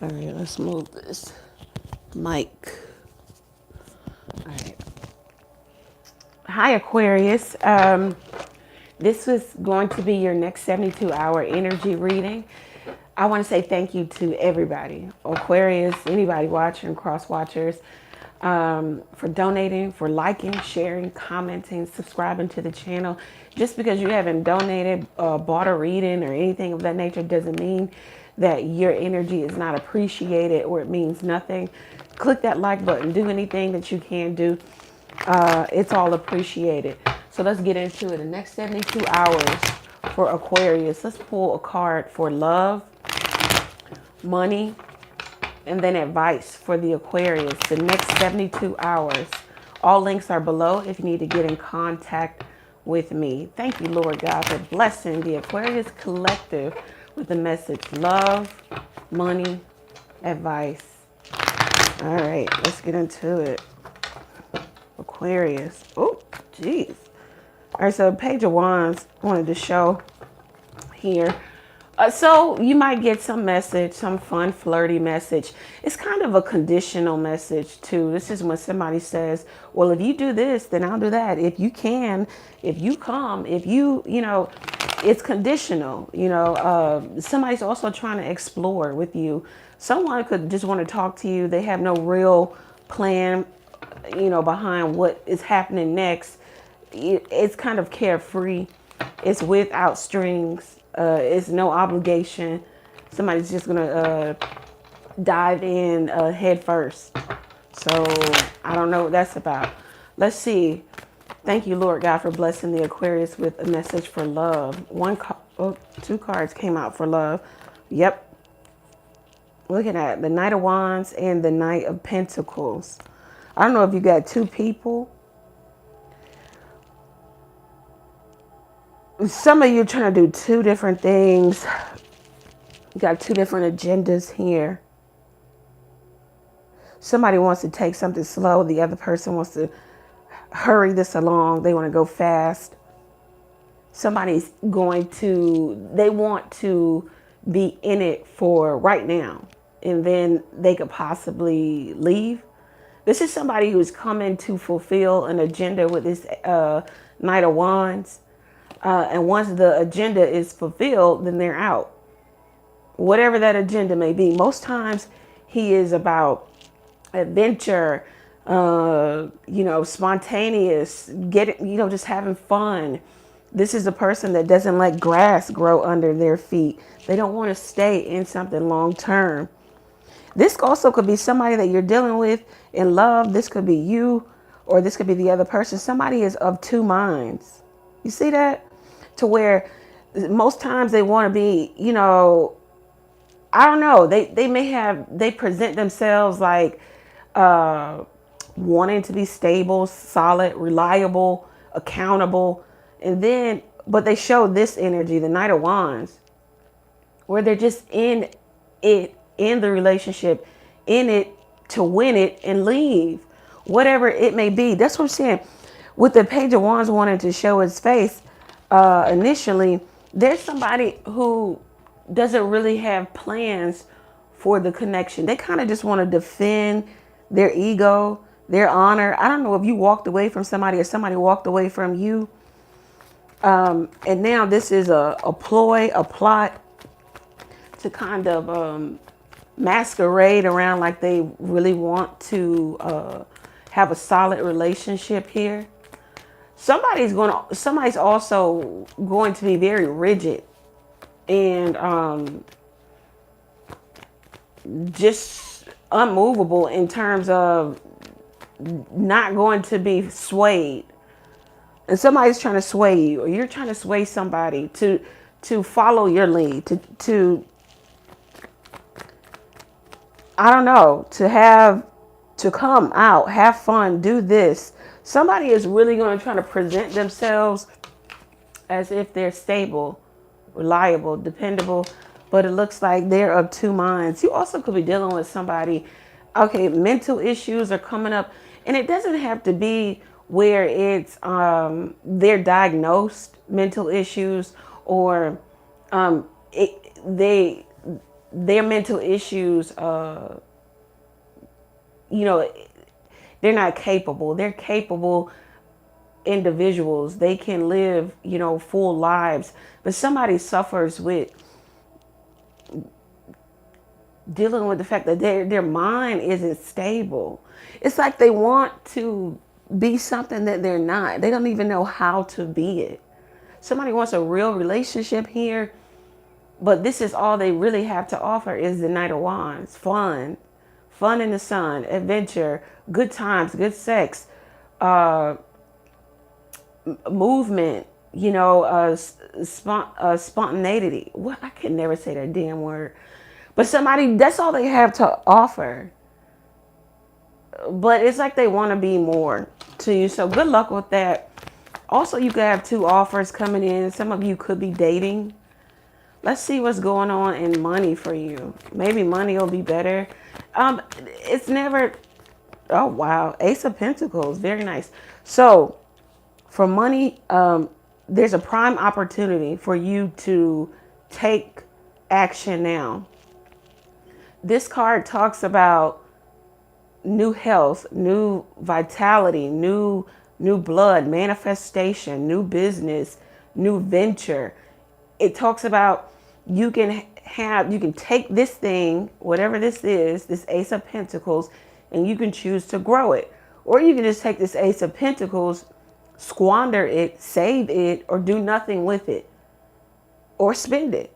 All right, let's move this mic. All right. Hi, Aquarius. This is going to be your next 72-hour energy reading. I want to say thank you to everybody, Aquarius, anybody watching, cross watchers, for donating, for liking, sharing, commenting, subscribing to the channel. Just because you haven't donated, bought a reading or anything of that nature doesn't mean that your energy is not appreciated or it means nothing. Click that like button. Do anything that you can do. It's all appreciated. So let's get into it. The next 72 hours for Aquarius. Let's pull a card for love, money, and then advice for the Aquarius. The next 72 hours. All links are below if you need to get in contact with me. Thank you, Lord God, for blessing the Aquarius collective with the message love, money, advice. All right, let's get into it. Aquarius. Oh, geez. All right, so Page of Wands wanted to show here. So you might get some message, some fun, flirty message. It's kind of a conditional message too. This is when somebody says, well, if you do this, then I'll do that. If you can, if you come, if you know, it's conditional. You know, somebody's also trying to explore with you. Someone could just want to talk to you. They have no real plan, you know, behind what is happening next. It's kind of carefree. It's without strings. It's no obligation. Somebody's just gonna dive in head first. So I don't know what that's about. Let's see. Thank you, Lord God, for blessing the Aquarius with a message for love. Two cards came out for love. Yep. Look at that. The Knight of Wands and the Knight of Pentacles. I don't know if you got two people. Some of you are trying to do two different things. You got two different agendas here. Somebody wants to take something slow. The other person wants to hurry this along. They want to go fast. Somebody's going to, they want to be in it for right now. And then they could possibly leave. This is somebody who's coming to fulfill an agenda with this Knight of Wands. And once the agenda is fulfilled, then they're out. Whatever that agenda may be. Most times he is about adventure, you know, spontaneous, just having fun. This is a person that doesn't let grass grow under their feet. They don't want to stay in something long term. This also could be somebody that you're dealing with in love. This could be you, or this could be the other person. Somebody is of two minds. You see that? To where most times they want to be, you know, I don't know. They present themselves like wanting to be stable, solid, reliable, accountable. And then, but they show this energy, the Knight of Wands, where they're just in it, in the relationship, in it to win it and leave, whatever it may be. That's what I'm saying. With the Page of Wands wanting to show his face, initially, there's somebody who doesn't really have plans for the connection. They kind of just want to defend their ego, their honor. I don't know if you walked away from somebody or somebody walked away from you. And now this is a ploy, a plot to kind of masquerade around like they really want to have a solid relationship here. Somebody's also going to be very rigid and just unmovable in terms of not going to be swayed. And somebody's trying to sway you, or you're trying to sway somebody to follow your lead, to I don't know, to come out, have fun, do this. Somebody is really going to try to present themselves as if they're stable, reliable, dependable, but it looks like they're of two minds. You also could be dealing with somebody, okay, mental issues are coming up, and it doesn't have to be where it's they're diagnosed mental issues, or their mental issues, you know, they're not capable. They're capable individuals. They can live, you know, full lives. But somebody suffers with dealing with the fact that their mind isn't stable. It's like they want to be something that they're not. They don't even know how to be it. Somebody wants a real relationship here, but this is all they really have to offer is the Knight of Wands. Fun in the sun, adventure, good times, good sex, movement, you know, spontaneity. What? I can never say that damn word. But somebody, that's all they have to offer. But it's like they want to be more to you. So good luck with that. Also, you could have 2 offers coming in. Some of you could be dating. Let's see what's going on in money for you. Maybe money will be better. It's never, oh wow, Ace of Pentacles, very nice. So for money, there's a prime opportunity for you to take action now. This card talks about new health, new vitality, new blood, manifestation, new business, new venture. It talks about you can take this thing, whatever this is, this Ace of Pentacles, and you can choose to grow it. Or you can just take this Ace of Pentacles, squander it, save it, or do nothing with it, or spend it.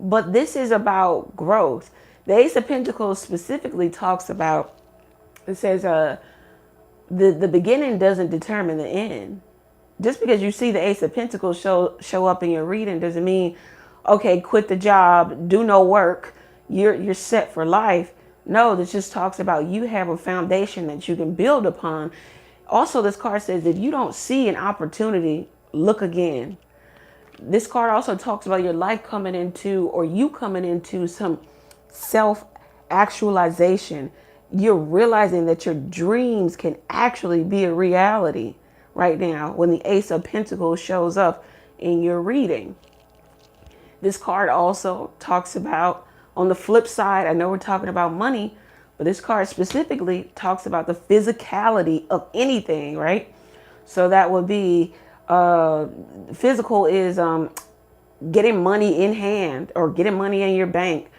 But this is about growth. The Ace of Pentacles specifically talks about, it says, the beginning doesn't determine the end. Just because you see the Ace of Pentacles show up in your reading doesn't mean, okay, quit the job, do no work, you're set for life. No, this just talks about you have a foundation that you can build upon. Also, this card says if you don't see an opportunity, look again. This card also talks about your life coming into, or you coming into some self-actualization. You're realizing that your dreams can actually be a reality right now when the Ace of Pentacles shows up in your reading. This card also talks about, on the flip side, I know we're talking about money, but this card specifically talks about the physicality of anything, right? So that would be, physical is getting money in hand or getting money in your bank,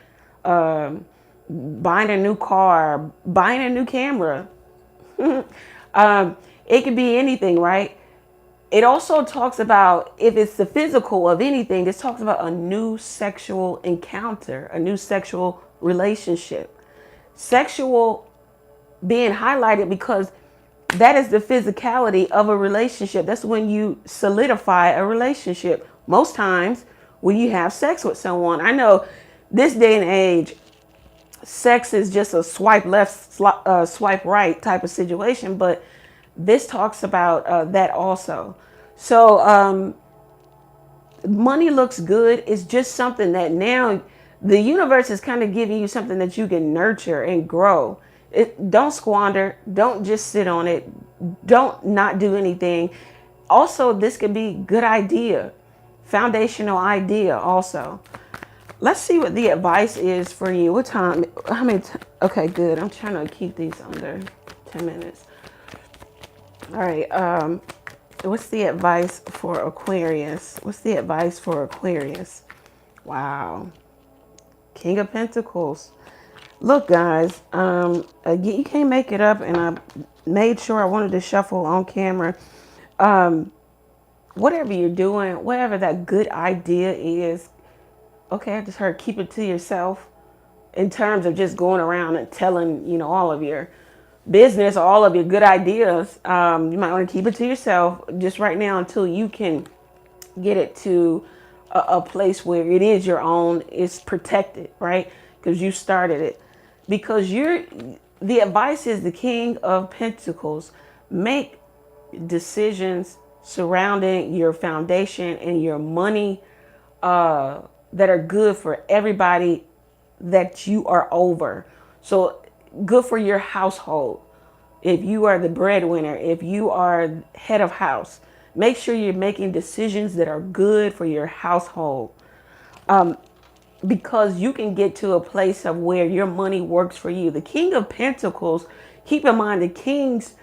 buying a new car, buying a new camera. It could be anything, right? It also talks about, if it's the physical of anything, this talks about a new sexual encounter, a new sexual relationship. Sexual being highlighted because that is the physicality of a relationship. That's when you solidify a relationship. Most times when you have sex with someone. I know this day and age, sex is just a swipe left, swipe right type of situation, but this talks about that also. So money looks good. It's just something that now the universe is kind of giving you something that you can nurture and grow. Don't squander. Don't just sit on it. Don't not do anything. Also, this could be good idea, foundational idea also. Let's see what the advice is for you. What time? How many? Okay, good. I'm trying to keep these under 10 minutes. All right. What's the advice for Aquarius? What's the advice for Aquarius? Wow. King of Pentacles. Look, guys, you can't make it up, and I made sure I wanted to shuffle on camera. Whatever you're doing, whatever that good idea is, okay, I just heard keep it to yourself in terms of just going around and telling, you know, all of your business, all of your good ideas. You might want to keep it to yourself just right now until you can get it to a place where it is your own, it's protected, right? Because you started it. Because the advice is the King of Pentacles. Make decisions surrounding your foundation and your money that are good for everybody that you are over. So good for your household. If you are the breadwinner, if you are head of house, make sure you're making decisions that are good for your household. because you can get to a place of where your money works for you. The King of Pentacles, keep in mind the Kings,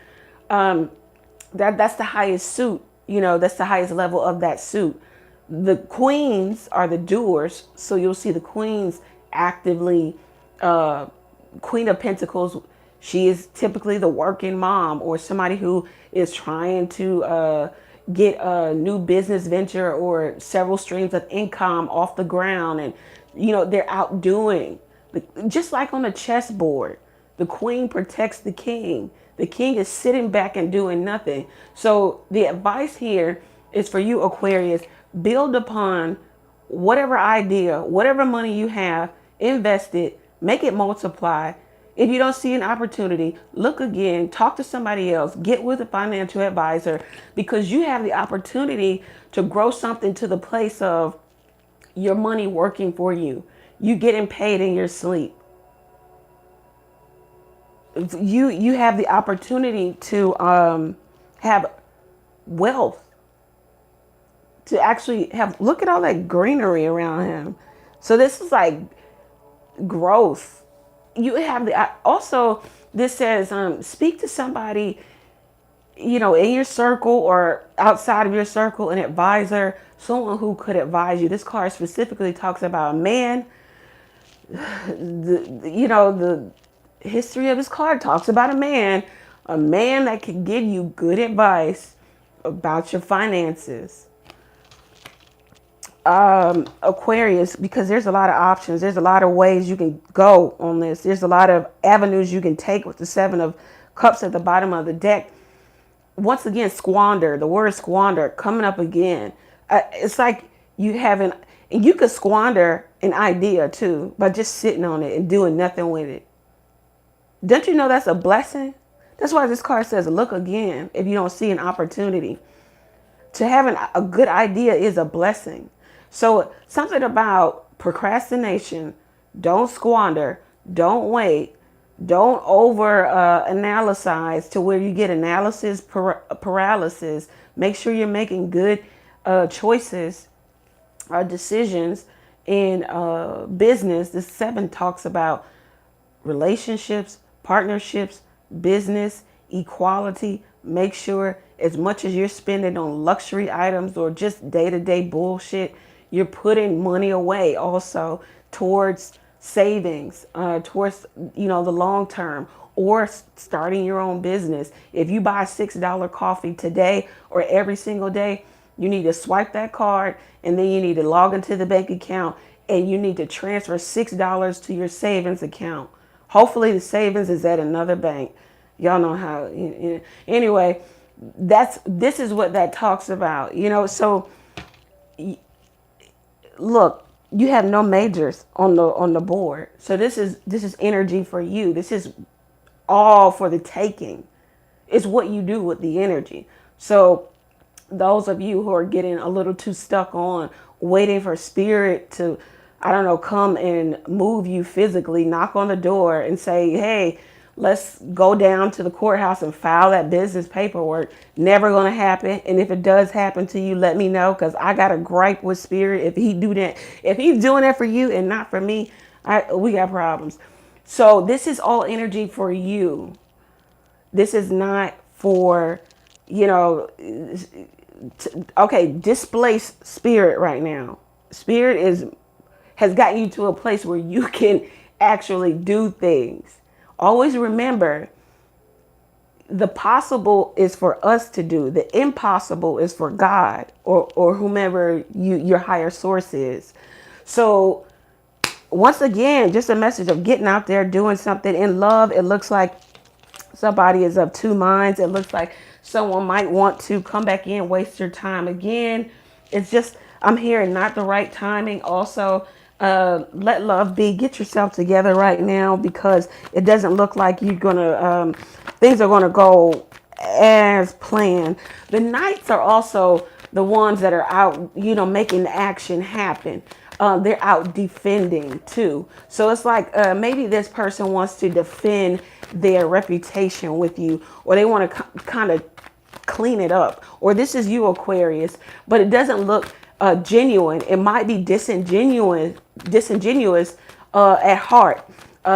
that's the highest suit, that's the highest level of that suit. The Queens are the doers, so you'll see the Queens actively, Queen of Pentacles, she is typically the working mom or somebody who is trying to get a new business venture or several streams of income off the ground. And, they're out doing, just like on a chessboard, the queen protects the king. The king is sitting back and doing nothing. So the advice here is for you, Aquarius, build upon whatever idea, whatever money you have, invest it, make it multiply. If you don't see an opportunity, look again, talk to somebody else, get with a financial advisor, because you have the opportunity to grow something to the place of your money working for you. You getting paid in your sleep. You have the opportunity to have wealth, to actually have, look at all that greenery around him. So this is like growth. You have the, also this says, speak to somebody, in your circle or outside of your circle, an advisor, someone who could advise you. This card specifically talks about a man. The history of this card talks about a man that can give you good advice about your finances. Aquarius, because there's a lot of options. There's a lot of ways you can go on this. There's a lot of avenues you can take with the Seven of Cups at the bottom of the deck. Once again, squander, the word squander coming up again. It's like you haven't, and you could squander an idea too by just sitting on it and doing nothing with it. Don't you know that's a blessing? That's why this card says, look again if you don't see an opportunity. To have a good idea is a blessing. So something about procrastination, don't squander, don't wait, don't over analyze to where you get analysis paralysis. Make sure you're making good choices or decisions in business. This 7 talks about relationships, partnerships, business, equality. Make sure as much as you're spending on luxury items or just day-to-day bullshit, you're putting money away also towards savings, towards, the long term, or starting your own business. If you buy $6 coffee today or every single day, you need to swipe that card and then you need to log into the bank account and you need to transfer $6 to your savings account. Hopefully the savings is at another bank. Y'all know how, anyway, this is what that talks about, so look, you have no majors on the board. So this is energy for you. This is all for the taking. It's what you do with the energy. So those of you who are getting a little too stuck on waiting for spirit to, I don't know, come and move you physically, knock on the door and say, hey, let's go down to the courthouse and file that business paperwork. Never going to happen. And if it does happen to you, let me know, because I got a gripe with spirit. If he do that, if he's doing that for you and not for me, we got problems. So this is all energy for you. This is not for, okay, displace spirit right now. Spirit has gotten you to a place where you can actually do things. Always remember, the possible is for us to do. The impossible is for God or whomever your higher source is. So once again, just a message of getting out there, doing something in love. It looks like somebody is of two minds. It looks like someone might want to come back in, waste your time again. It's just, I'm hearing not the right timing. Also, let love be. Get yourself together right now, because it doesn't look like you're gonna things are gonna go as planned. The Knights are also the ones that are out, making the action happen. They're out defending too. So it's like maybe this person wants to defend their reputation with you, or they want to kind of clean it up. Or this is you, Aquarius, but it doesn't look genuine. It might be disingenuous at heart,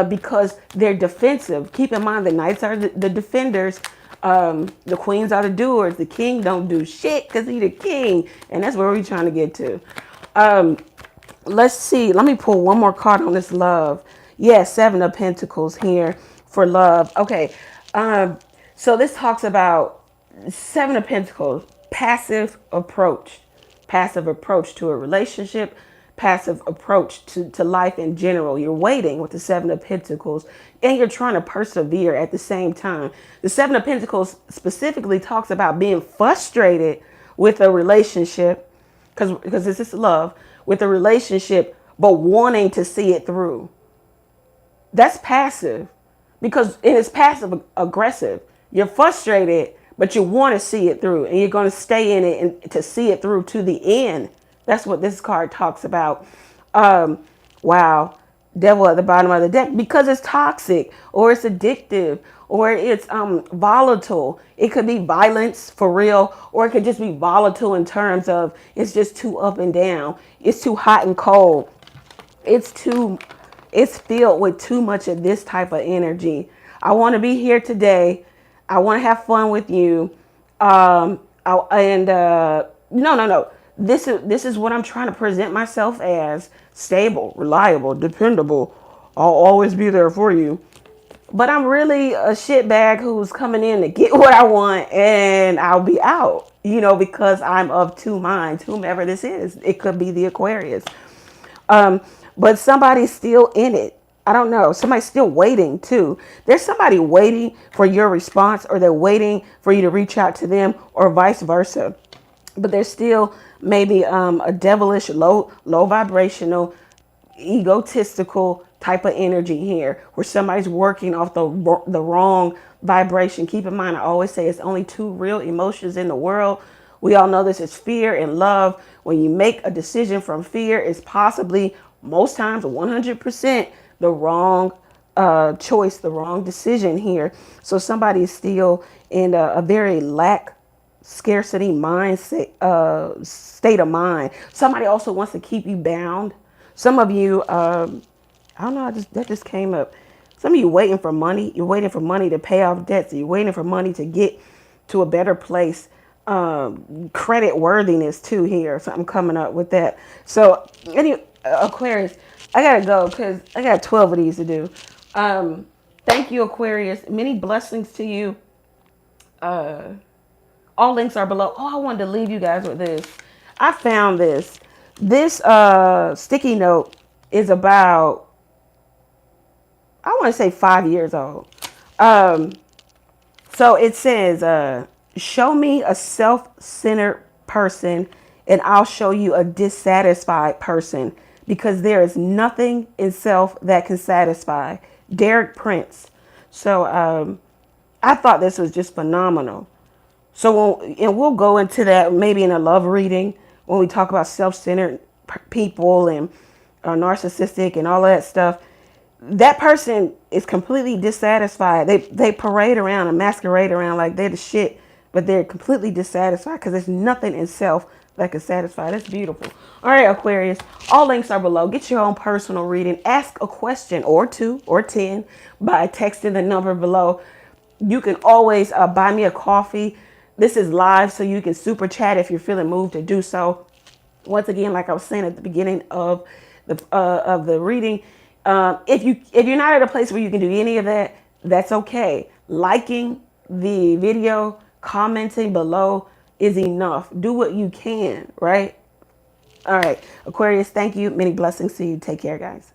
because they're defensive. Keep in mind, the knights are the defenders. The queens are the doers. The king don't do shit because he's the king, and that's where we're trying to get to. Let's see. Let me pull one more card on this love. Yeah, Seven of Pentacles here for love. Okay. So this talks about Seven of Pentacles, passive approach to a relationship, passive approach to life in general. You're waiting with the Seven of Pentacles, and you're trying to persevere at the same time. The Seven of Pentacles specifically talks about being frustrated with a relationship, because this is love, with a relationship, but wanting to see it through. That's passive, because it is passive aggressive. You're frustrated, but you want to see it through, and you're going to stay in it and to see it through to the end. That's what this card talks about. Wow. Devil at the bottom of the deck, because it's toxic, or it's addictive, or it's volatile. It could be violence for real, or it could just be volatile in terms of it's just too up and down. It's too hot and cold. It's filled with too much of this type of energy. I want to be here today. I want to have fun with you. No. This is what I'm trying to present myself as: stable, reliable, dependable. I'll always be there for you. But I'm really a shitbag who's coming in to get what I want, and I'll be out, because I'm of two minds, whomever this is. It could be the Aquarius. But somebody's still in it. I don't know. Somebody's still waiting too. There's somebody waiting for your response, or they're waiting for you to reach out to them, or vice versa. But there's still maybe a devilish, low vibrational, egotistical type of energy here, where somebody's working off the wrong vibration. Keep in mind, I always say it's only two real emotions in the world. We all know this is fear and love. When you make a decision from fear, it's possibly, most times, 100% the wrong choice, the wrong decision here. So somebody is still in a very scarcity mindset, state of mind. Somebody also wants to keep you bound. Some of you, I don't know, that just came up. Some of you waiting for money. You're waiting for money to pay off debts. You're waiting for money to get to a better place. Credit worthiness too here. So I'm coming up with that. So anyway, Aquarius, I gotta go because I got 12 of these to do. Thank you, Aquarius. Many blessings to you. All links are below. Oh, I wanted to leave you guys with this. I found this. This sticky note is about, I want to say 5 years old. So it says, show me a self-centered person and I'll show you a dissatisfied person, because there is nothing in self that can satisfy. Derek Prince. So I thought this was just phenomenal. So, and we'll go into that maybe in a love reading when we talk about self-centered people and narcissistic and all of that stuff. That person is completely dissatisfied. They parade around and masquerade around like they're the shit, but they're completely dissatisfied because there's nothing in self that can satisfy. That's beautiful. All right, Aquarius, all links are below. Get your own personal reading. Ask a question or 2 or 10 by texting the number below. You can always buy me a coffee. This is live, so you can super chat if you're feeling moved to do so. Once again, like I was saying at the beginning of the reading, if you're not at a place where you can do any of that, that's okay. Liking the video, commenting below is enough. Do what you can, right? All right, Aquarius, thank you. Many blessings to you. Take care, guys.